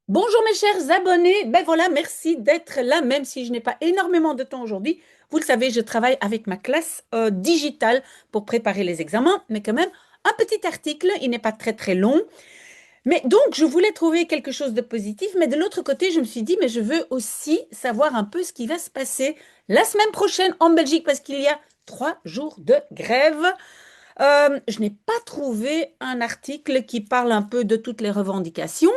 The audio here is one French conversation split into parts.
Bonjour mes chers abonnés, ben voilà, merci d'être là, même si je n'ai pas énormément de temps aujourd'hui. Vous le savez, je travaille avec ma classe digitale pour préparer les examens, mais quand même, un petit article, il n'est pas très très long. Mais donc, je voulais trouver quelque chose de positif, mais de l'autre côté, je me suis dit, mais je veux aussi savoir un peu ce qui va se passer la semaine prochaine en Belgique, parce qu'il y a 3 jours de grève. Je n'ai pas trouvé un article qui parle un peu de toutes les revendications.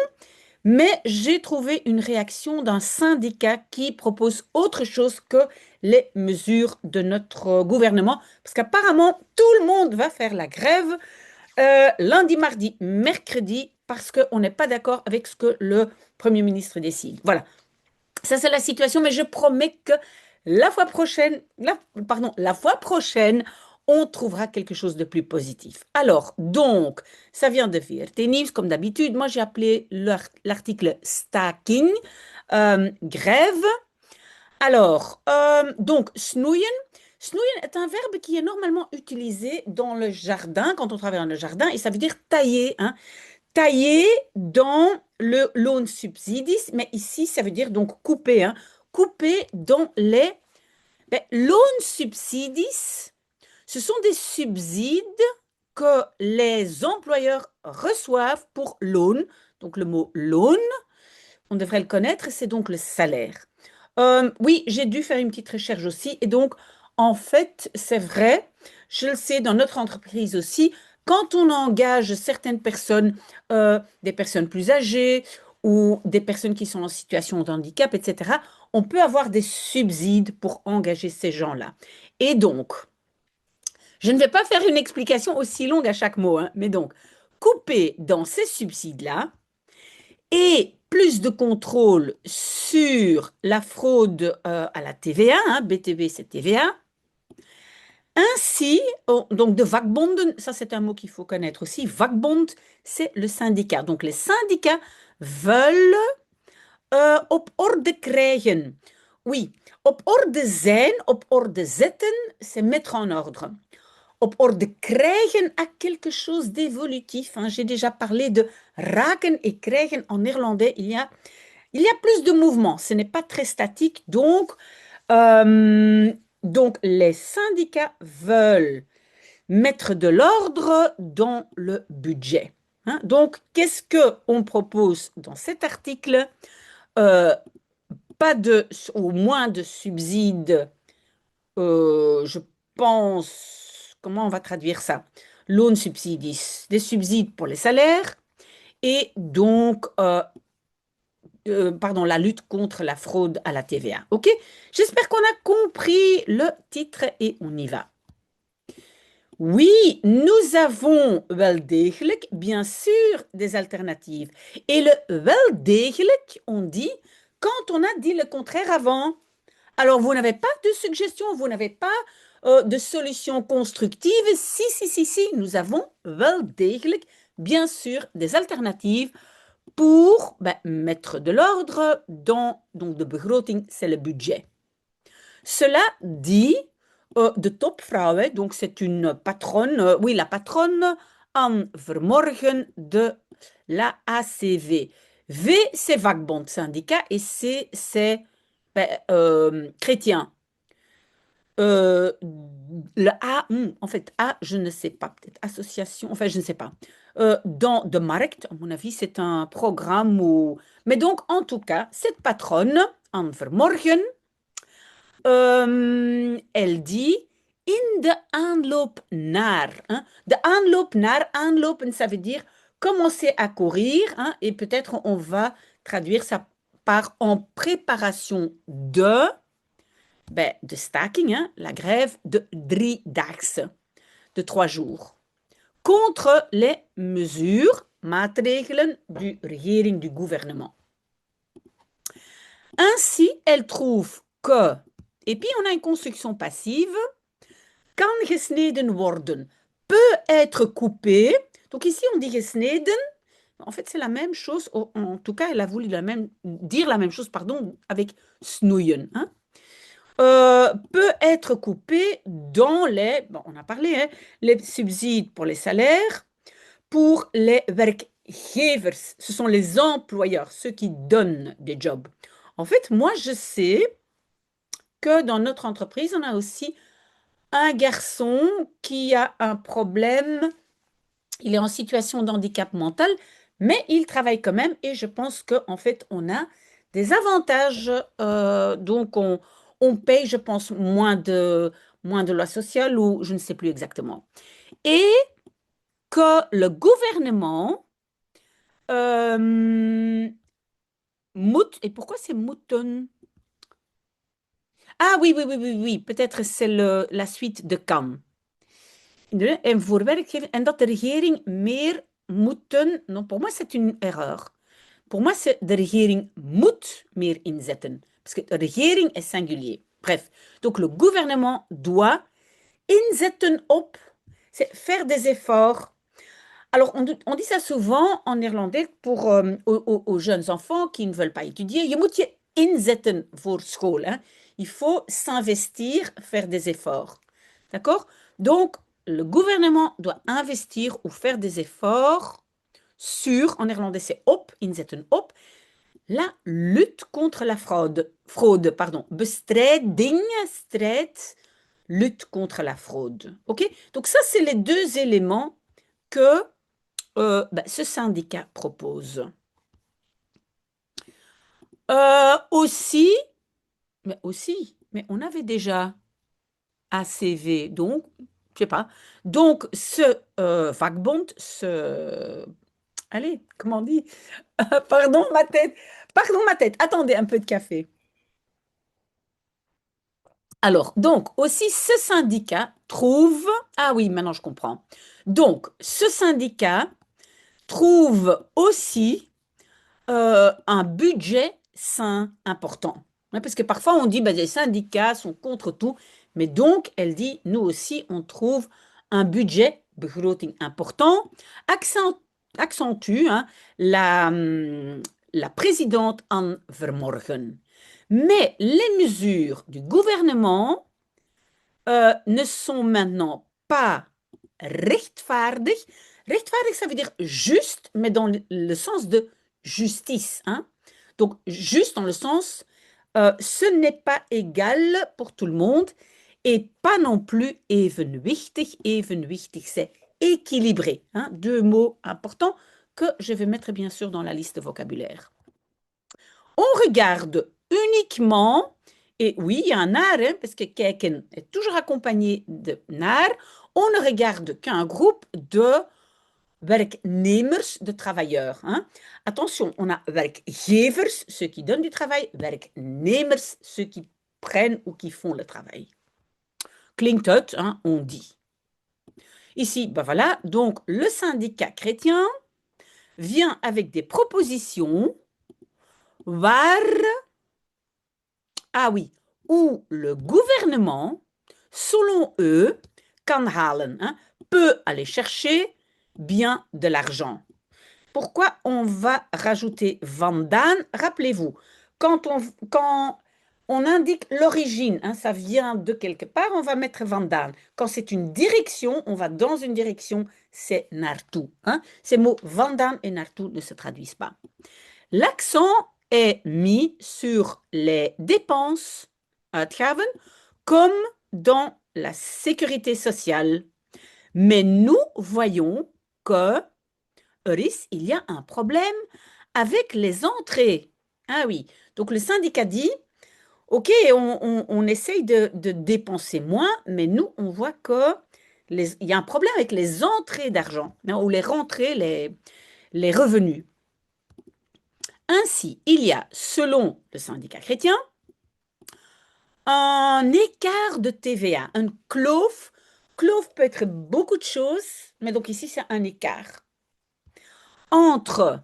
Mais j'ai trouvé une réaction d'un syndicat qui propose autre chose que les mesures de notre gouvernement, parce qu'apparemment, tout le monde va faire la grève lundi, mardi, mercredi, parce qu'on n'est pas d'accord avec ce que le Premier ministre décide. Voilà, ça c'est la situation, mais je promets que la fois prochaine, on trouvera quelque chose de plus positif. Alors, donc, ça vient de VRT Nieuws, comme d'habitude. Moi, j'ai appelé l'article staking, grève. Alors, donc, snoeien. Snoeien est un verbe qui est normalement utilisé dans le jardin, quand on travaille dans le jardin, et ça veut dire tailler, hein. Tailler dans le loonsubsidies, mais ici, ça veut dire donc couper, hein. Couper dans les loonsubsidies. Ce sont des subsides que les employeurs reçoivent pour loan. Donc le mot loan, on devrait le connaître, c'est donc le salaire. Oui, j'ai dû faire une petite recherche aussi. Et donc, en fait, c'est vrai, je le sais dans notre entreprise aussi, quand on engage certaines personnes, des personnes plus âgées ou des personnes qui sont en situation de handicap, etc., on peut avoir des subsides pour engager ces gens-là. Et donc, je ne vais pas faire une explication aussi longue à chaque mot, hein, mais donc, couper dans ces subsides-là, et plus de contrôle sur la fraude à la TVA, hein, BTV c'est TVA. Ainsi, donc de vakbonden, ça c'est un mot qu'il faut connaître aussi. Vakbond, c'est le syndicat. Donc les syndicats veulent op orde krijgen. Oui, op orde zijn, op orde zetten, c'est mettre en ordre. Op orde krijgen a quelque chose d'évolutif, hein. J'ai déjà parlé de raken et krijgen en néerlandais. Il y a plus de mouvement, ce n'est pas très statique. Donc les syndicats veulent mettre de l'ordre dans le budget, hein. Donc, qu'est-ce qu'on propose dans cet article? Euh, Pas de, ou moins de subsides, je pense, comment on va traduire ça? Loan subsidies, des subsides pour les salaires et donc pardon, la lutte contre la fraude à la TVA. OK? J'espère qu'on a compris le titre et on y va. Oui, nous avons wel degelijk, bien sûr, des alternatives. Et le wel degelijk, on dit quand on a dit le contraire avant. Alors, vous n'avez pas de suggestions, vous n'avez pas de solutions constructives. Si, si, si, si, nous avons wel degelijk, bien sûr, des alternatives pour mettre de l'ordre dans, donc de begroting, c'est le budget. Cela dit, de topvrouw, donc c'est une patronne, oui, la patronne Anne Vermorgen de la ACV. V, c'est Vakbond syndicat et C, c'est chrétien. Euh, le A, en fait, A, je ne sais pas, peut-être association, enfin, je ne sais pas. Dans de Markt, à mon avis, c'est un programme où. Mais donc, en tout cas, cette patronne, Anne Vermorgen, elle dit in de aanloop naar, hein. De aanloop naar, aanlopen, ça veut dire commencer à courir, hein, et peut-être on va traduire ça par en préparation de staking, hein, la grève de 3 dagen, de 3 jours, contre les mesures, maatregelen du regering, du gouvernement. Ainsi, elle trouve que, et puis on a une construction passive, kan gesneden worden, peut être coupé. Donc ici, on dit gesneden. En fait, c'est la même chose. En tout cas, elle a voulu dire la même chose, pardon, avec snoeien, hein. Peut être coupé dans les, bon, on a parlé, hein, les subsides pour les salaires, pour les werkgevers, ce sont les employeurs, ceux qui donnent des jobs. En fait, moi, je sais que dans notre entreprise, on a aussi un garçon qui a un problème. Il est en situation de handicap mental, mais il travaille quand même et je pense qu'en fait, on a des avantages. Donc, on paye, je pense, moins de loi sociale ou je ne sais plus exactement. Et que le gouvernement, et pourquoi c'est Mouton? Ah oui, oui, oui, oui, oui, peut-être c'est la suite de kan. En voor werkgevers, en dat de regering meer moeten, non, pour moi c'est une erreur. Pour moi, c'est de regering moet meer inzetten. Parce que de regering est singulier. Bref, donc le gouvernement doit inzetten op, c'est faire des efforts. Alors, on dit ça souvent en néerlandais pour aux jeunes enfants qui ne veulent pas étudier. Je moet je inzetten voor school. Hein. Il faut s'investir, faire des efforts. D'accord? Donc, le gouvernement doit investir ou faire des efforts sur, en néerlandais c'est op, inzetten op, la lutte contre la fraude. Fraude, pardon. Bestrijding, strijd, lutte contre la fraude. OK? Donc ça, c'est les deux éléments que ce syndicat propose. Aussi, mais on avait déjà ACV, donc, je sais pas. Donc, ce vakbond, allez, comment on dit? Pardon, ma tête. Pardon, ma tête. Attendez un peu de café. Alors, donc, aussi, ce syndicat trouve... Ah oui, maintenant je comprends. Donc, ce syndicat trouve aussi un budget sain important. Ouais, parce que parfois, on dit, bah, les syndicats sont contre tout. Mais donc, elle dit, nous aussi, on trouve un budget, begroting, important, accentue hein, la présidente Anne Vermorgen. Mais les mesures du gouvernement ne sont maintenant pas rechtvaardig. Rechtvaardig, ça veut dire juste, mais dans le sens de justice. Hein? Donc, juste dans le sens, ce n'est pas égal pour tout le monde et pas non plus evenwichtig. Evenwichtig, c'est équilibré. Hein? Deux mots importants que je vais mettre bien sûr dans la liste vocabulaire. On regarde uniquement, et oui, il y a un naar, hein, parce que kijken est toujours accompagné de naar, on ne regarde qu'un groupe de werknemers, de travailleurs. Hein. Attention, on a werkgevers, ceux qui donnent du travail, werknemers, ceux qui prennent ou qui font le travail. Klinkt het, hein, on dit. Ici, ben voilà, donc le syndicat chrétien vient avec des propositions waar, ah oui, où le gouvernement, selon eux, kan halen, hein, peut aller chercher bien de l'argent. Pourquoi on va rajouter vandaan? Rappelez-vous, quand on indique l'origine, hein, ça vient de quelque part, on va mettre vandaan. Quand c'est une direction, on va dans une direction, c'est naartoe. Hein. Ces mots vandaan et naartoe ne se traduisent pas. L'accent est mis sur les dépenses, uitgaven, comme dans la sécurité sociale. Mais nous voyons que il y a un problème avec les entrées. Ah oui, donc le syndicat dit, OK, on essaye de dépenser moins, mais nous, on voit que il y a un problème avec les entrées d'argent, hein, ou les rentrées, les revenus. Ainsi, il y a, selon le syndicat chrétien, un écart de TVA, un kloof. Kloof peut être beaucoup de choses, mais donc ici, c'est un écart. Entre,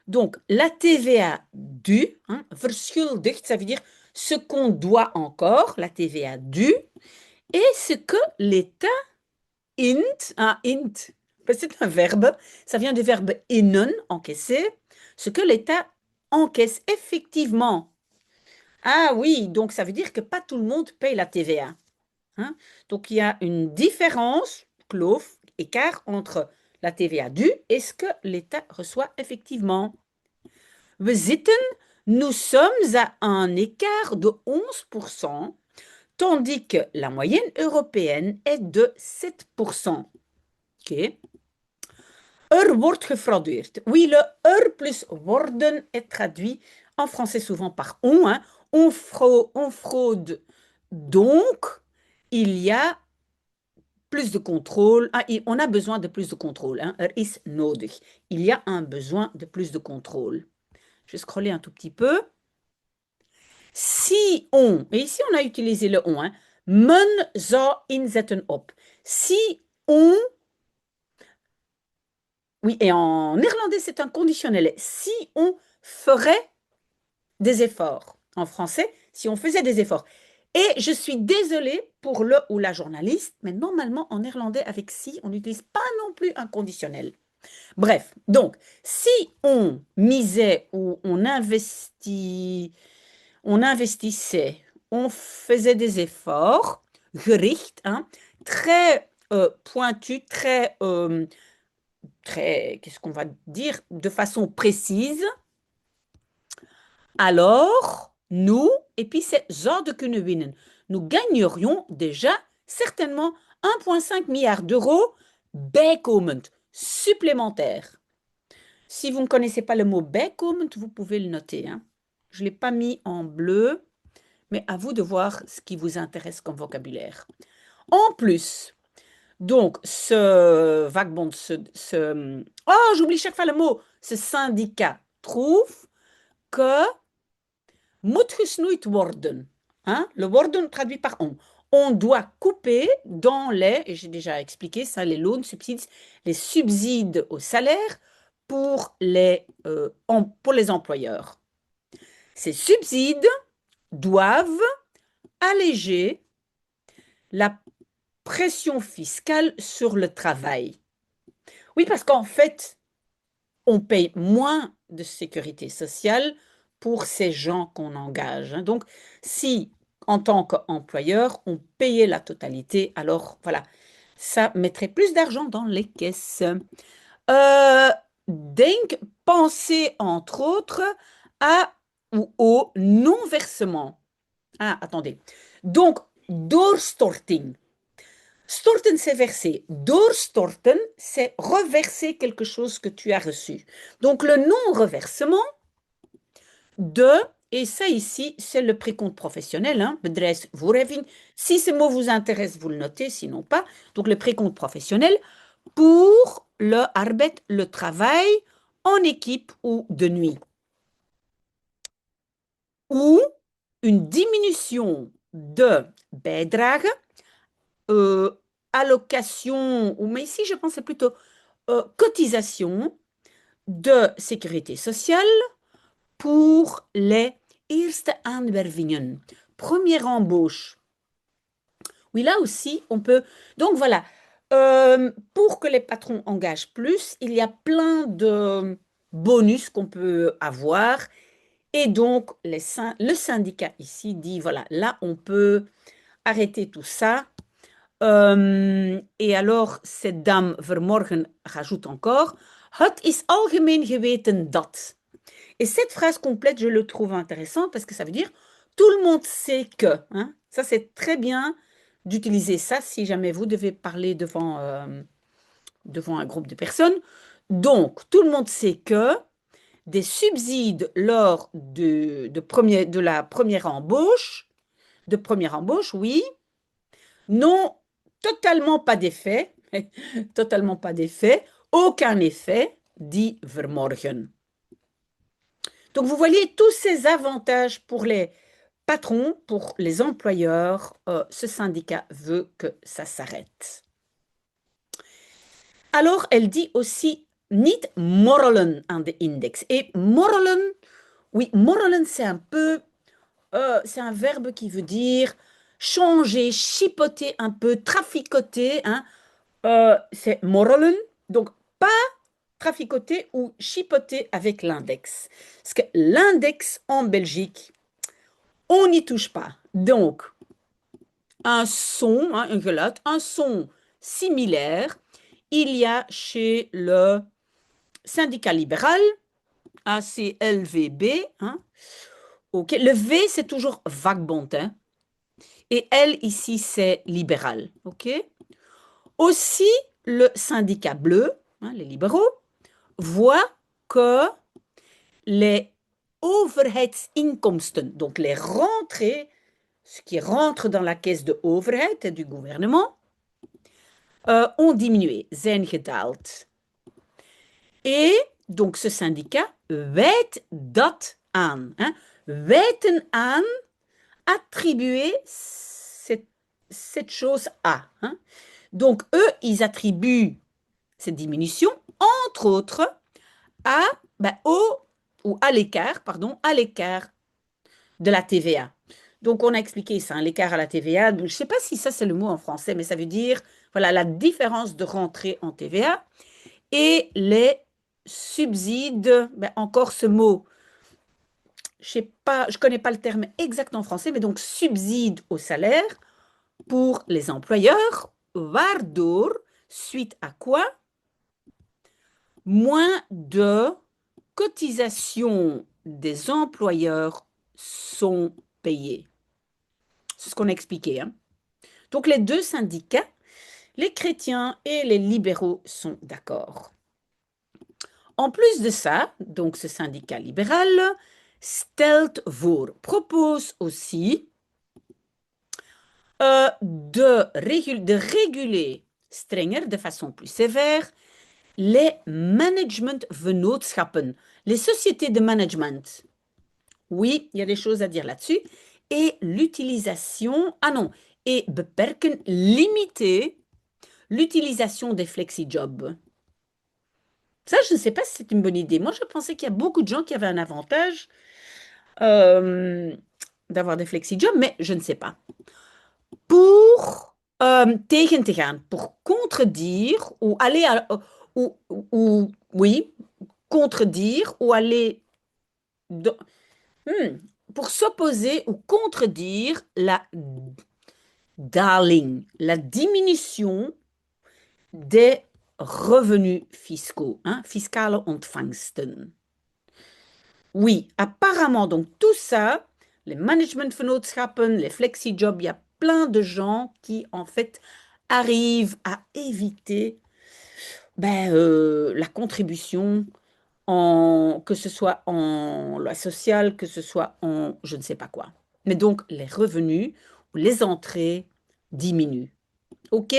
donc, la TVA due, hein, verschuldigd, ça veut dire ce qu'on doit encore, la TVA due, et ce que l'État int, int, c'est un verbe, ça vient du verbe innen, encaisser, ce que l'État encaisse effectivement. Ah oui, donc ça veut dire que pas tout le monde paye la TVA. Hein? Donc il y a une différence, kloof, écart entre la TVA due et ce que l'État reçoit effectivement. We zitten, nous sommes à un écart de 11%, tandis que la moyenne européenne est de 7%. Ok. Wordt gefraudeerd. Oui, le plus worden est traduit en français souvent par on. Hein. On fraude. Donc, il y a plus de contrôle. Ah, on a besoin de plus de contrôle. Hein. Is nodig. Il y a un besoin de plus de contrôle. Je vais scroller un tout petit peu. Si on, et ici on a utilisé le on, hein, men zou inzetten op. Si on, oui, et en néerlandais c'est un conditionnel. Si on ferait des efforts. En français, si on faisait des efforts. Et je suis désolée pour le ou la journaliste, mais normalement en néerlandais avec si, on n'utilise pas non plus un conditionnel. Bref, donc, si on misait ou on investissait, on faisait des efforts, gericht, hein, très pointus, très, qu'est-ce qu'on va dire, de façon précise, alors nous, et puis c'est zouden kunnen winnen, nous gagnerions déjà certainement 1,5 milliard d'euros bijkomend, supplémentaires. Si vous ne connaissez pas le mot bijkomend, vous pouvez le noter. Hein. Je ne l'ai pas mis en bleu, mais à vous de voir ce qui vous intéresse comme vocabulaire. En plus, donc, ce vagbond, oh, j'oublie chaque fois le mot, ce syndicat trouve que moet gesnoeid worden. Hein? Le worden traduit par on. On doit couper dans les, et j'ai déjà expliqué ça, les loonsubsides, les subsides au salaire pour les employeurs. Ces subsides doivent alléger la pression fiscale sur le travail. Oui, parce qu'en fait, on paye moins de sécurité sociale pour ces gens qu'on engage. Hein. Donc, si en tant qu'employeur, on payait la totalité, alors voilà, ça mettrait plus d'argent dans les caisses. Pensez entre autres à ou au non-versement. Ah, attendez. Donc, doorstorting. Storten, c'est verser. Doorstorten, c'est reverser quelque chose que tu as reçu. Donc, le non-reversement de, et ça ici, c'est le précompte professionnel, hein, bedrijfsvoorheffing. Si ce mot vous intéresse, vous le notez, sinon pas. Donc, le précompte professionnel pour le arbeid, le travail en équipe ou de nuit. Ou une diminution de bijdrage, allocation, ou mais ici je pense c'est plutôt cotisation de sécurité sociale pour les eerste aanwervingen, première embauche. Oui, là aussi, on peut... Donc voilà, pour que les patrons engagent plus, il y a plein de bonus qu'on peut avoir. Et donc, le syndicat ici dit, voilà, là, on peut arrêter tout ça. Et alors, cette dame Vermorgen rajoute encore, het is algemeen geweten dat. Et cette phrase complète, je le trouve intéressante parce que ça veut dire, tout le monde sait que. Hein? Ça, c'est très bien d'utiliser ça si jamais vous devez parler devant un groupe de personnes. Donc, tout le monde sait que des subsides lors de la première embauche, oui, n'ont totalement pas d'effet, totalement pas d'effet, aucun effet, dit Vermorgen. Donc, vous voyez tous ces avantages pour les patrons, pour les employeurs. Ce syndicat veut que ça s'arrête. Alors, elle dit aussi niet morrelen aan de index. Et morrelen, oui, morrelen, c'est c'est un verbe qui veut dire changer, chipoter un peu, traficoter. Hein. C'est morrelen, donc pas traficoter ou chipoter avec l'index. Parce que l'index en Belgique, on n'y touche pas. Donc, un son, hein, un geluid, un son similaire, il y a chez le syndicat libéral, ACLVB, hein, ok. Le V, c'est toujours Vakbond, hein, et L, ici, c'est libéral. Ok. Aussi, le syndicat bleu, hein, les libéraux, voit que les overheidsinkomsten, donc les rentrées, ce qui rentre dans la caisse de overheid du gouvernement, ont diminué, zijn gedaald. Et donc ce syndicat wijt dat aan. Hein, wijten aan, attribuer cette chose à. Hein. Donc eux, ils attribuent cette diminution, entre autres, à, ou à l'écart, pardon, à l'écart de la TVA. Donc, on a expliqué ça, hein, l'écart à la TVA. Donc, je ne sais pas si ça, c'est le mot en français, mais ça veut dire, voilà, la différence de rentrée en TVA et les subsides. Ben, encore ce mot, je ne connais pas le terme exact en français, mais donc subside au salaire pour les employeurs, waardoor, suite à quoi? Moins de cotisations des employeurs sont payées. C'est ce qu'on a expliqué. Hein. Donc les deux syndicats, les chrétiens et les libéraux, sont d'accord. En plus de ça, donc ce syndicat libéral, stelt voor, propose aussi de réguler strenger, de façon plus sévère, les managementvennootschappen, les sociétés de management. Oui, il y a des choses à dire là-dessus. Et l'utilisation, et beperken, limiter l'utilisation des flexi-jobs. Ça, je ne sais pas si c'est une bonne idée. Moi, je pensais qu'il y a beaucoup de gens qui avaient un avantage d'avoir des flexi-jobs, mais je ne sais pas. Pour tegen te gaan, pour contredire ou aller à, oui, contredire ou aller pour s'opposer ou contredire la daling, la diminution des revenus fiscaux, hein, fiscale ontvangsten. Oui, apparemment, donc tout ça, les managementvennootschappen, les flexi-jobs, il y a plein de gens qui, en fait, arrivent à éviter la contribution, que ce soit en loi sociale, que ce soit en je ne sais pas quoi. Mais donc, les revenus ou les entrées diminuent. OK?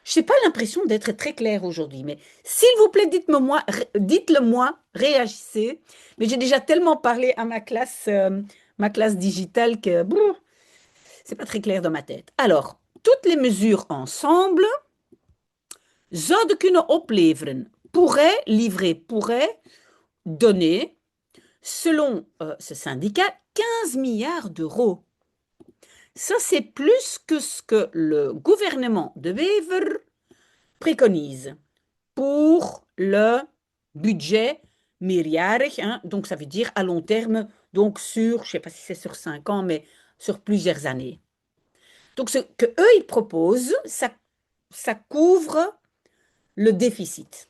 Je n'ai pas l'impression d'être très claire aujourd'hui, mais s'il vous plaît, dites-le moi, réagissez. Mais j'ai déjà tellement parlé à ma classe digitale que c'est pas très clair dans ma tête. Alors, toutes les mesures ensemble zouden kunnen opleveren, pourraient donner, selon ce syndicat, 15 milliards d'euros. Ça, c'est plus que ce que le gouvernement de Wever préconise pour le budget meerjarig, hein, donc ça veut dire à long terme, donc je ne sais pas si c'est sur 5 ans, mais sur plusieurs années. Donc ce que eux ils proposent, ça couvre le déficit.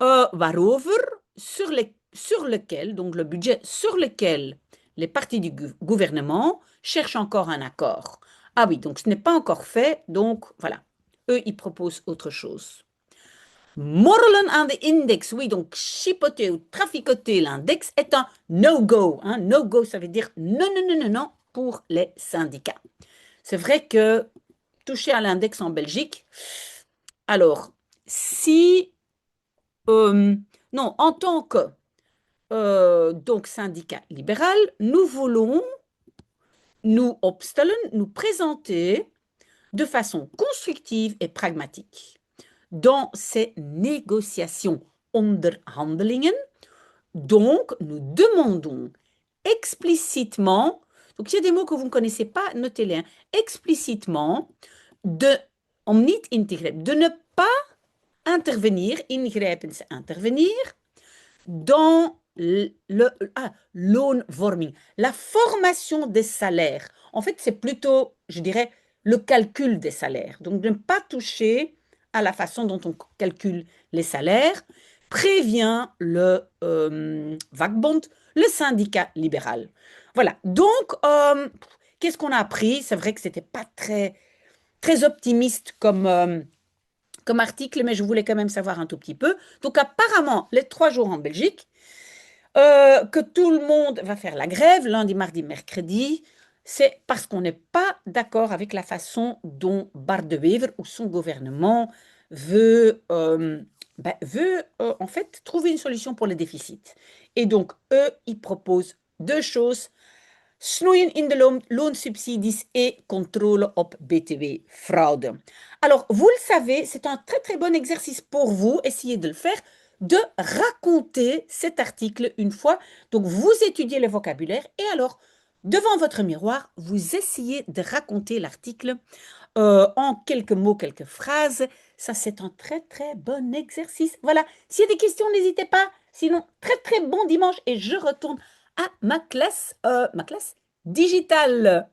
Waarover, sur lequel, donc le budget sur lequel les partis du gouvernement cherchent encore un accord. Ah oui, donc ce n'est pas encore fait, donc voilà. Eux, ils proposent autre chose. Morrelen aan de index, oui, donc chipoter ou traficoter l'index est un no-go. Hein. No-go, ça veut dire non, non, non, non, non pour les syndicats. C'est vrai que toucher à l'index en Belgique, alors, si, non, en tant que donc syndicat libéral, nous voulons nous opstellen, nous présenter de façon constructive et pragmatique dans ces négociations onderhandelingen. Donc, nous demandons explicitement, donc il y a des mots que vous ne connaissez pas, notez-les, hein, explicitement, om niet in te grijpen, de ne pas intervenir, ingrijpen, c'est intervenir, dans loonvorming, la formation des salaires. En fait, c'est plutôt, je dirais, le calcul des salaires. Donc, de ne pas toucher à la façon dont on calcule les salaires prévient le Vakbond, le syndicat libéral. Voilà. Donc, qu'est-ce qu'on a appris? C'est vrai que c'était pas très optimiste comme article, mais je voulais quand même savoir un tout petit peu. Donc, apparemment, les 3 jours en Belgique, que tout le monde va faire la grève lundi, mardi, mercredi, c'est parce qu'on n'est pas d'accord avec la façon dont Bart de Wever ou son gouvernement veut en fait trouver une solution pour le déficit. Et donc, eux, ils proposent 2 choses. Snoeien in de loonsubsidies et contrôle op BTW-fraude. Alors, vous le savez, c'est un très bon exercice pour vous, essayez de le faire, de raconter cet article une fois. Donc, vous étudiez le vocabulaire et alors, devant votre miroir, vous essayez de raconter l'article en quelques mots, quelques phrases. Ça, c'est un très bon exercice. Voilà, s'il y a des questions, n'hésitez pas. Sinon, très bon dimanche et je retourne à ma classe digitale.